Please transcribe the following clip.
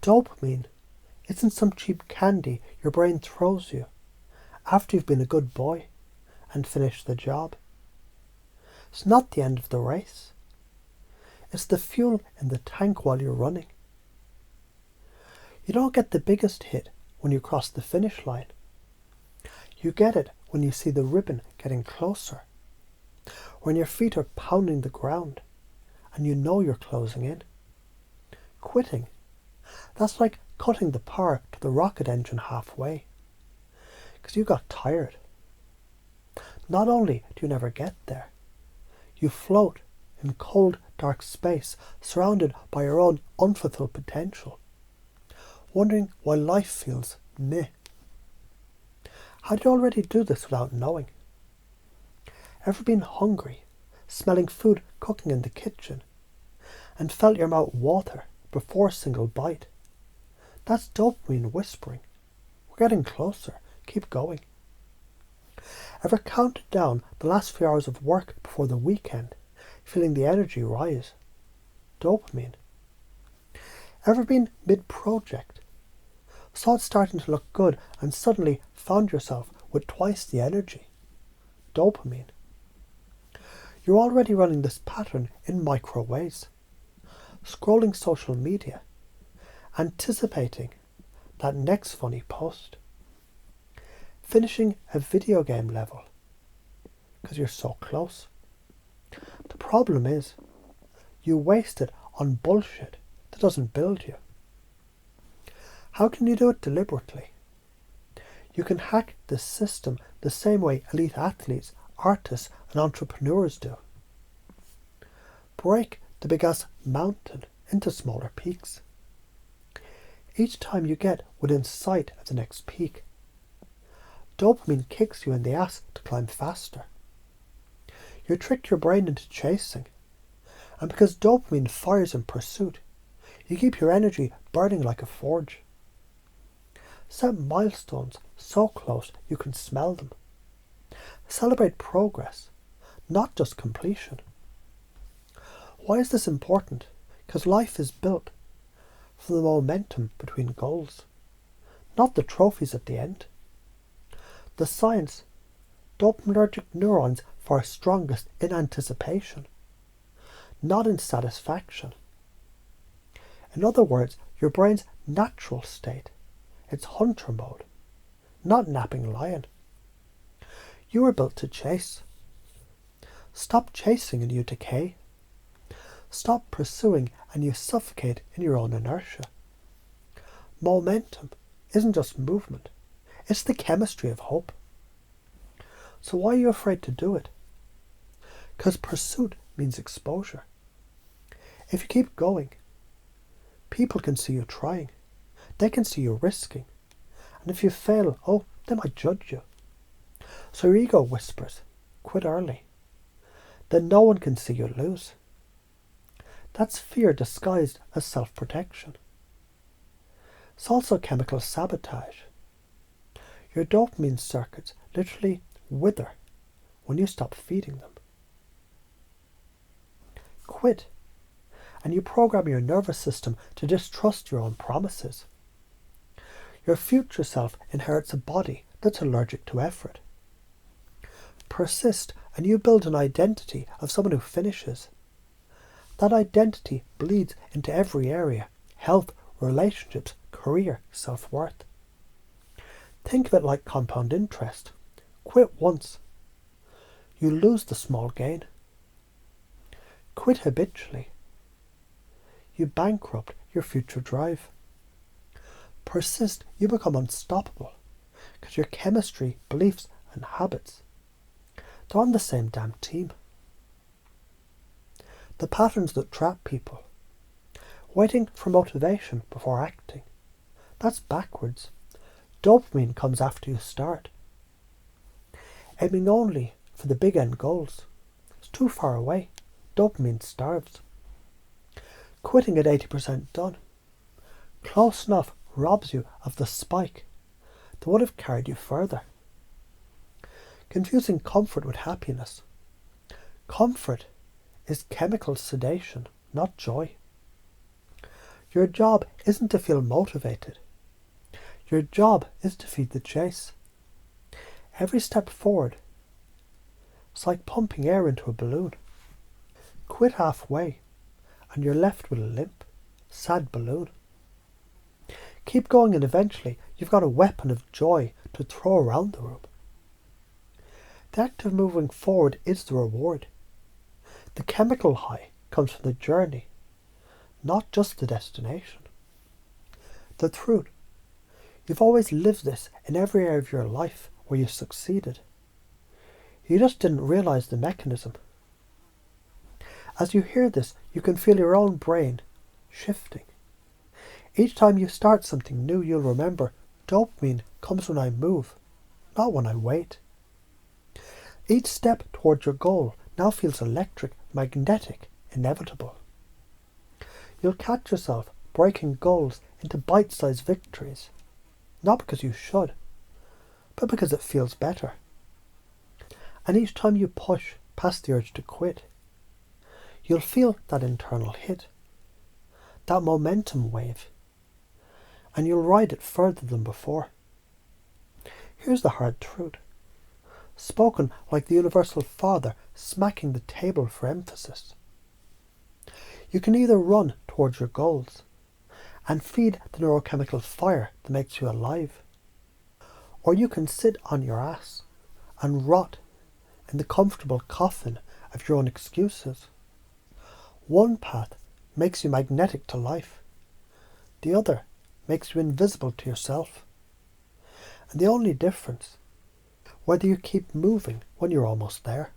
Dopamine isn't some cheap candy your brain throws you after you've been a good boy and finished the job. It's not the end of the race. It's the fuel in the tank while you're running. You don't get the biggest hit when you cross the finish line. You get it when you see the ribbon getting closer, when your feet are pounding the ground and you know you're closing in. Quitting, that's like cutting the power to the rocket engine halfway, because you got tired. Not only do you never get there, you float in cold, dark space, surrounded by your own unfulfilled potential, wondering why life feels meh. How do you already do this without knowing? Ever been hungry, smelling food cooking in the kitchen, and felt your mouth water before a single bite? That's dopamine whispering. We're getting closer. Keep going. Ever counted down the last few hours of work before the weekend, feeling the energy rise? Dopamine. Ever been mid-project, saw it starting to look good and suddenly found yourself with twice the energy? Dopamine. You're already running this pattern in micro ways. Scrolling social media, anticipating that next funny post, finishing a video game level because you're so close. The problem is you waste it on bullshit that doesn't build you. How can you do it deliberately? You can hack the system the same way elite athletes, artists and entrepreneurs do. Break the big-ass mountain into smaller peaks. Each time you get within sight of the next peak, dopamine kicks you in the ass to climb faster. You trick your brain into chasing, and because dopamine fires in pursuit, you keep your energy burning like a forge. Set milestones so close you can smell them. Celebrate progress, not just completion. Why is this important? Because life is built from the momentum between goals, not the trophies at the end. The science, dopaminergic neurons fire strongest in anticipation, not in satisfaction. In other words, your brain's natural state, it's hunter mode, not napping lion. You were built to chase. Stop chasing and you decay. Stop pursuing and you suffocate in your own inertia. Momentum isn't just movement. It's the chemistry of hope. So why are you afraid to do it? Because pursuit means exposure. If you keep going, people can see you trying. They can see you risking. And if you fail, they might judge you. So your ego whispers, quit early. Then no one can see you lose. That's fear disguised as self-protection. It's also chemical sabotage. Your dopamine circuits literally wither when you stop feeding them. Quit, and you program your nervous system to distrust your own promises. Your future self inherits a body that's allergic to effort. Persist, and you build an identity of someone who finishes. That identity bleeds into every area: health, relationships, career, self-worth. Think of it like compound interest. Quit once, you lose the small gain. Quit habitually, you bankrupt your future drive. Persist, you become unstoppable, because your chemistry, beliefs and habits, they're on the same damn team. The patterns that trap people. Waiting for motivation before acting. That's backwards. Dopamine comes after you start. Aiming only for the big end goals. It's too far away. Dopamine starves. Quitting at 80% done. Close enough robs you of the spike that would have carried you further. Confusing comfort with happiness. Comfort is chemical sedation, not joy. Your job isn't to feel motivated. Your job is to feed the chase. Every step forward, it's like pumping air into a balloon. Quit halfway, and you're left with a limp, sad balloon. Keep going, and eventually you've got a weapon of joy to throw around the room. The act of moving forward is the reward. The chemical high comes from the journey, not just the destination. The truth, you've always lived this in every area of your life where you succeeded. You just didn't realize the mechanism. As you hear this, you can feel your own brain shifting. Each time you start something new, you'll remember dopamine comes when I move, not when I wait. Each step towards your goal now feels electric, magnetic, inevitable. You'll catch yourself breaking goals into bite-sized victories, not because you should, but because it feels better. And each time you push past the urge to quit, you'll feel that internal hit, that momentum wave, and you'll ride it further than before. Here's the hard truth, spoken like the universal father smacking the table for emphasis. You can either run towards your goals and feed the neurochemical fire that makes you alive, or you can sit on your ass and rot in the comfortable coffin of your own excuses. One path makes you magnetic to life. The other makes you invisible to yourself. And the only difference, whether you keep moving when you're almost there.